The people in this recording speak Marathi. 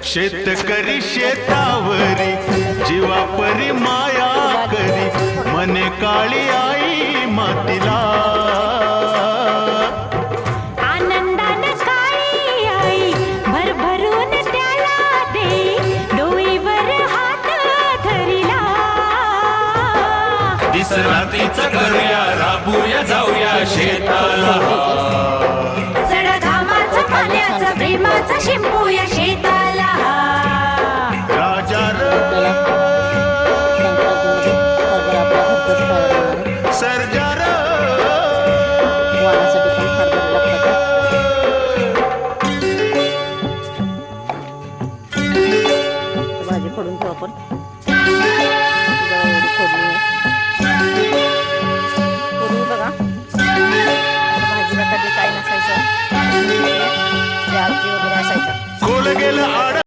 शेतकरी शेतावरी जीवापरी माया करी, मने काळी आई मातीला. आनंदानं काळी आई भरभरून त्याला दे, डोईवर हात धरिला. दिसला तिचं करूया, राबूया जाऊया शेताला. सड घामाचं पाण्याचं प्रेमाचं शिंपूया शेताला. राजा सर्जा वाणासाठी पण हरभरे लागतात. भाजी फोडून घेऊ आपण. एवढी फोडणी आहे. पूर्वी बघा भाजीला कधी काय नसायचं, आजी वगैरे असायचं. कोल गेलं आड